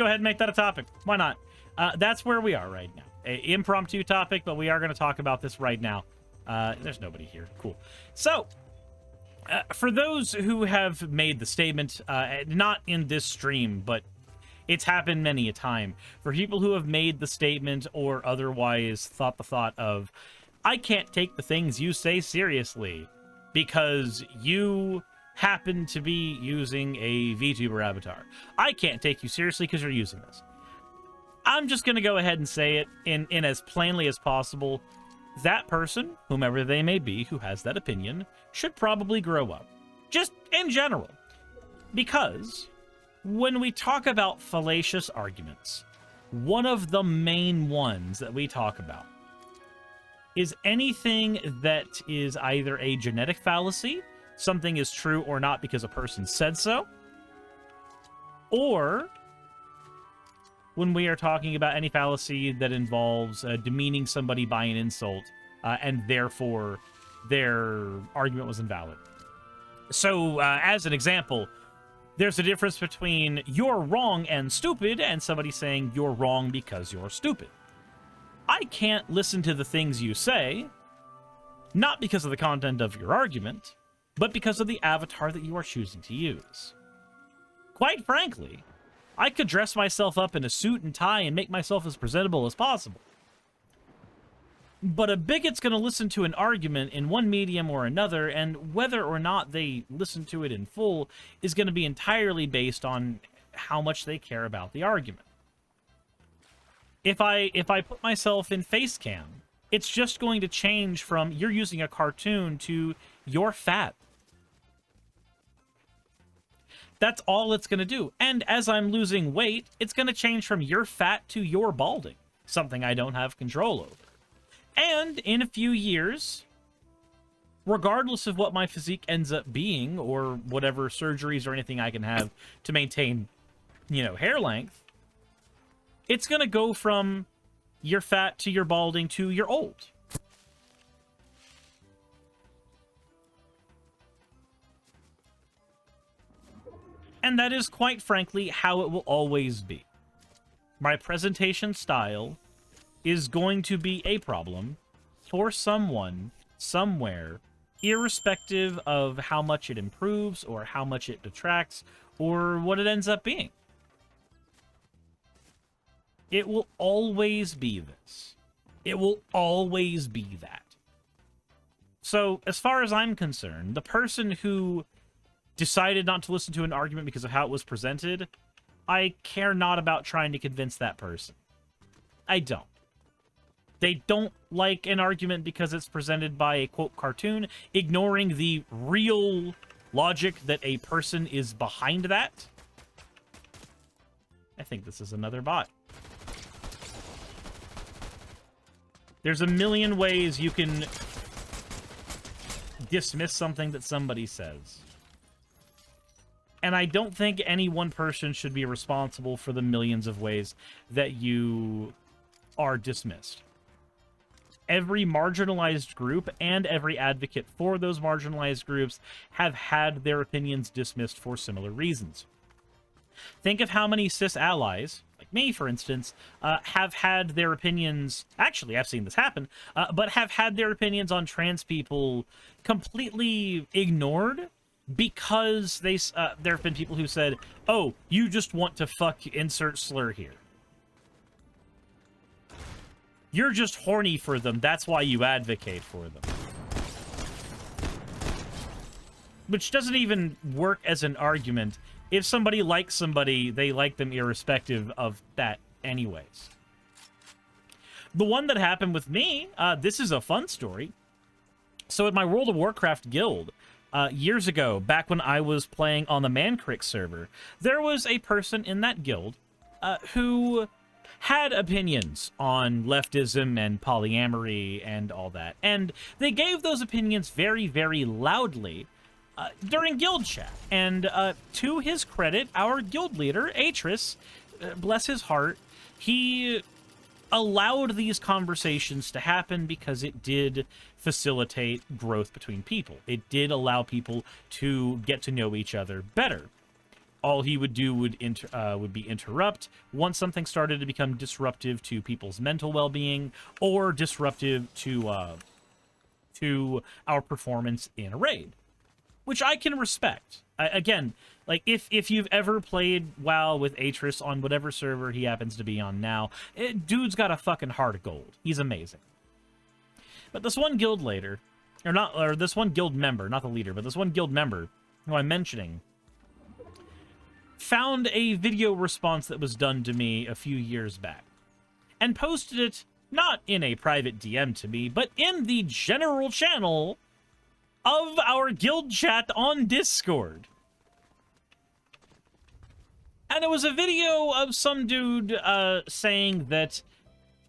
go ahead and make that a topic. Why not? That's where we are right now. An impromptu topic, but we are going to talk about this right now. There's nobody here. Cool. So, for those who have made the statement, not in this stream, but it's happened many a time, for people who have made the statement or otherwise thought the thought of, I can't take the things you say seriously because you happen to be using a VTuber avatar. I can't take you seriously because you're using this. I'm just going to go ahead and say it in as plainly as possible. That person, whomever they may be, who has that opinion, should probably grow up. Just in general. Because when we talk about fallacious arguments, one of the main ones that we talk about is anything that is either a genetic fallacy, something is true or not because a person said so, or when we are talking about any fallacy that involves demeaning somebody by an insult, and therefore their argument was invalid. So, as an example, there's a difference between you're wrong and stupid and somebody saying you're wrong because you're stupid. I can't listen to the things you say, not because of the content of your argument, but because of the avatar that you are choosing to use. Quite frankly, I could dress myself up in a suit and tie and make myself as presentable as possible. But a bigot's going to listen to an argument in one medium or another, and whether or not they listen to it in full is going to be entirely based on how much they care about the argument. If I put myself in face cam, it's just going to change from you're using a cartoon to you're fat. That's all it's going to do. And as I'm losing weight, it's going to change from you're fat to you're balding, something I don't have control over. And in a few years, regardless of what my physique ends up being or whatever surgeries or anything I can have to maintain, hair length, it's going to go from you're fat to you're balding to you're old. And that is, quite frankly, how it will always be. My presentation style is going to be a problem for someone, somewhere, irrespective of how much it improves or how much it detracts or what it ends up being. It will always be this. It will always be that. So, as far as I'm concerned, the person who decided not to listen to an argument because of how it was presented, I care not about trying to convince that person. I don't. They don't like an argument because it's presented by a, quote, cartoon, ignoring the real logic that a person is behind that. I think this is another bot. There's a million ways you can dismiss something that somebody says. And I don't think any one person should be responsible for the millions of ways that you are dismissed. Every marginalized group and every advocate for those marginalized groups have had their opinions dismissed for similar reasons. Think of how many cis allies, like me, for instance, have had their opinions... Actually, I've seen this happen, but have had their opinions on trans people completely ignored because there have been people who said, oh, you just want to fuck insert slur here. You're just horny for them, that's why you advocate for them. Which doesn't even work as an argument. If somebody likes somebody, they like them irrespective of that anyways. The one that happened with me, this is a fun story. So at my World of Warcraft guild, years ago, back when I was playing on the Mancrick server, there was a person in that guild who had opinions on leftism and polyamory and all that. And they gave those opinions very, very loudly during guild chat. And to his credit, our guild leader, Atris, bless his heart, he allowed these conversations to happen because it did facilitate growth between people. It did allow people to get to know each other better. all he would do would be interrupt once something started to become disruptive to people's mental well-being or disruptive to our performance in a raid, which I can respect. Again, like if you've ever played WoW with Atris on whatever server he happens to be on now, dude's got a fucking heart of gold. He's amazing. But this one guild leader, or this one guild member, not the leader, but this one guild member who I'm mentioning, found a video response that was done to me a few years back and posted it not in a private DM to me, but in the general channel of our guild chat on Discord. And it was a video of some dude saying that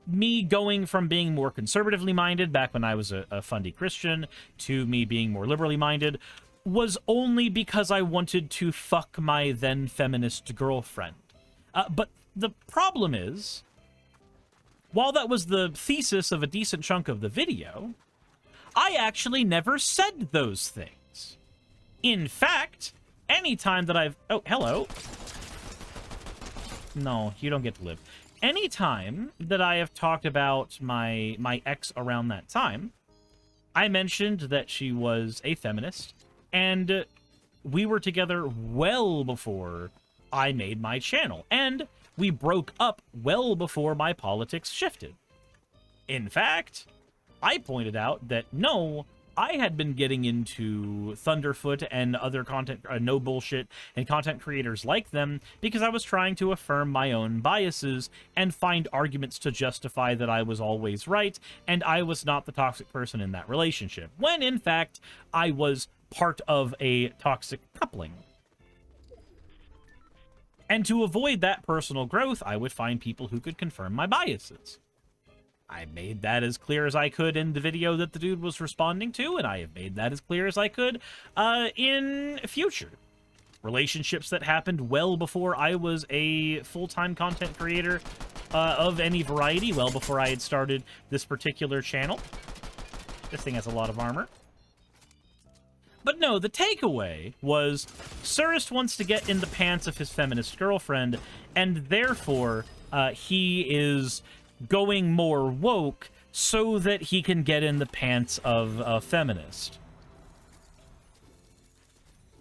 me going from being more conservatively minded back when I was a fundy Christian to me being more liberally minded was only because I wanted to fuck my then feminist girlfriend. But the problem is, while that was the thesis of a decent chunk of the video, I actually never said those things. In fact, anytime that I've... Oh, hello. No, you don't get to live. Anytime that I have talked about my ex around that time, I mentioned that she was a feminist, and we were together well before I made my channel, and we broke up well before my politics shifted. In fact, I pointed out that no, I had been getting into Thunderfoot and other content, no bullshit, and content creators like them because I was trying to affirm my own biases and find arguments to justify that I was always right and I was not the toxic person in that relationship, when in fact I was part of a toxic coupling. And to avoid that personal growth, I would find people who could confirm my biases. I made that as clear as I could in the video that the dude was responding to, and I have made that as clear as I could in future relationships that happened well before I was a full-time content creator of any variety, well before I had started this particular channel. This thing has a lot of armor. But no, the takeaway was Surist wants to get in the pants of his feminist girlfriend, and therefore he is going more woke so that he can get in the pants of a feminist.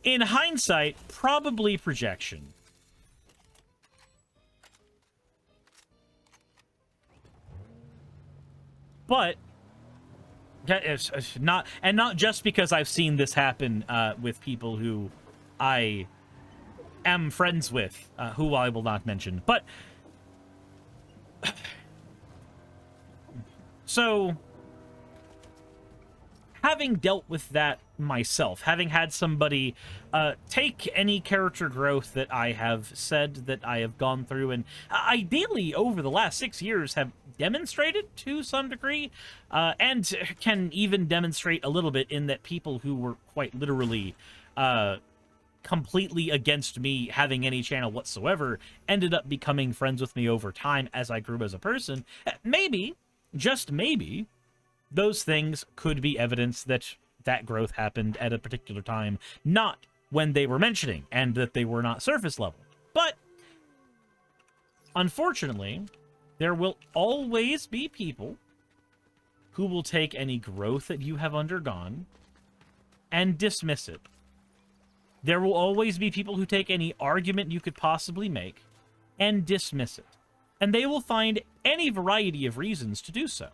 In hindsight, probably projection. But it's not, and not just because I've seen this happen with people who I am friends with, who I will not mention, but so, having dealt with that myself, having had somebody take any character growth that I have said that I have gone through, and ideally over the last 6 years have demonstrated to some degree, and can even demonstrate a little bit in that people who were quite literally completely against me having any channel whatsoever ended up becoming friends with me over time as I grew as a person. Maybe, just maybe, those things could be evidence that that growth happened at a particular time, not when they were mentioning, and that they were not surface level. But, unfortunately, there will always be people who will take any growth that you have undergone and dismiss it. There will always be people who take any argument you could possibly make and dismiss it. And they will find any variety of reasons to do so.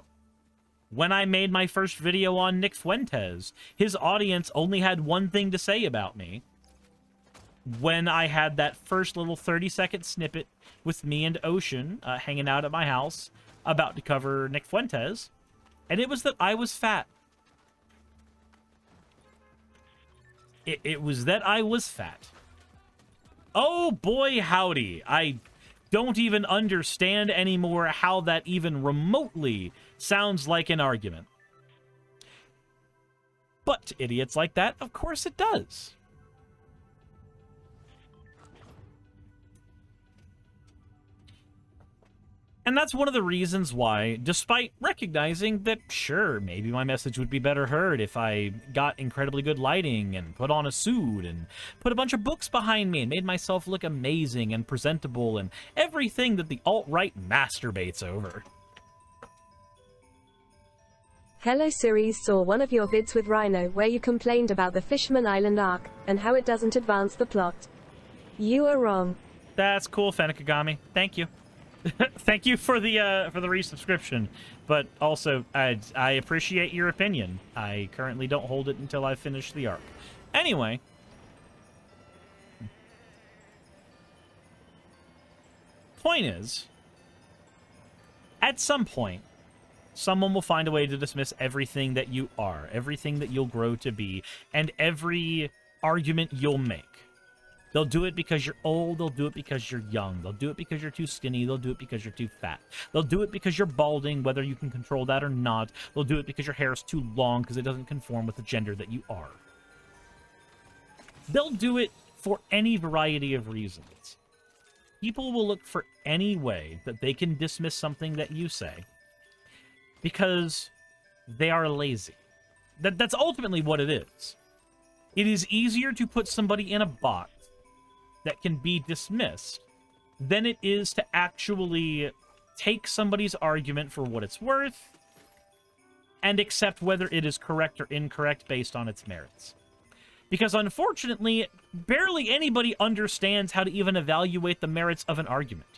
When I made my first video on Nick Fuentes, his audience only had one thing to say about me. When I had that first little 30-second snippet with me and Ocean hanging out at my house about to cover Nick Fuentes, and it was that I was fat. It was that I was fat. Oh boy howdy, I don't even understand anymore how that even remotely sounds like an argument. But to idiots like that, of course it does. And that's one of the reasons why, despite recognizing that, sure, maybe my message would be better heard if I got incredibly good lighting and put on a suit and put a bunch of books behind me and made myself look amazing and presentable and everything that the alt-right masturbates over. Hello Series saw one of your vids with Rhino where you complained about the Fisherman Island arc, and how it doesn't advance the plot. You are wrong. That's cool, Fenakagami. Thank you. Thank you for the resubscription, but also I appreciate your opinion. I currently don't hold it until I finish the arc. Anyway, point is, at some point, someone will find a way to dismiss everything that you are, everything that you'll grow to be, and every argument you'll make. They'll do it because you're old, they'll do it because you're young, they'll do it because you're too skinny, they'll do it because you're too fat. They'll do it because you're balding, whether you can control that or not. They'll do it because your hair is too long because it doesn't conform with the gender that you are. They'll do it for any variety of reasons. People will look for any way that they can dismiss something that you say because they are lazy. That's ultimately what it is. It is easier to put somebody in a box that can be dismissed than it is to actually take somebody's argument for what it's worth and accept whether it is correct or incorrect based on its merits. Because unfortunately, barely anybody understands how to even evaluate the merits of an argument.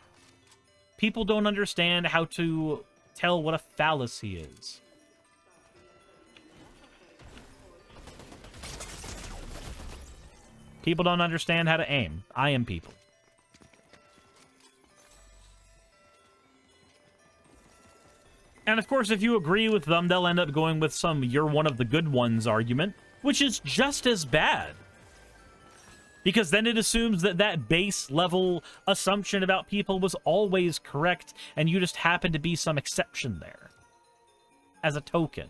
People don't understand how to tell what a fallacy is. People don't understand how to aim. I am people. And of course, if you agree with them, they'll end up going with some "you're one of the good ones" argument, which is just as bad. Because then it assumes that that base level assumption about people was always correct, and you just happen to be some exception there. As a token.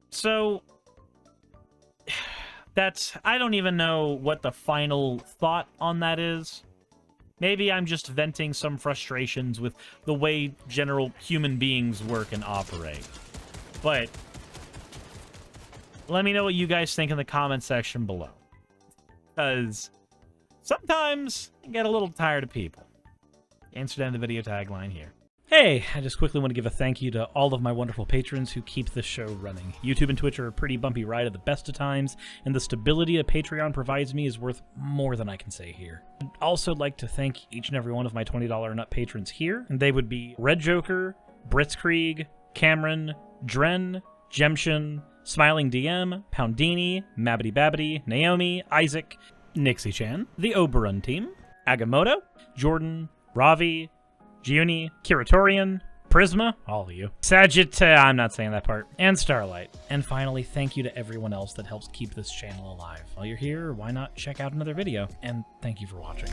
So, I don't even know what the final thought on that is. Maybe I'm just venting some frustrations with the way general human beings work and operate. But, let me know what you guys think in the comment section below. Because, sometimes I get a little tired of people. Answer down the video tagline here. Hey, I just quickly want to give a thank you to all of my wonderful patrons who keep this show running. YouTube and Twitch are a pretty bumpy ride at the best of times, and the stability a Patreon provides me is worth more than I can say here. I'd also like to thank each and every one of my $20 and up patrons here, and they would be Red Joker, Britzkrieg, Cameron, Dren, Jemshin, Smiling DM, Poundini, Mabbity Babbity, Naomi, Isaac, Nixie-chan, the Oberon team, Agamotto, Jordan, Ravi, Giuni, Kiratorian, Prisma, all of you, I'm not saying that part, and Starlight. And finally, thank you to everyone else that helps keep this channel alive. While you're here, why not check out another video? And thank you for watching.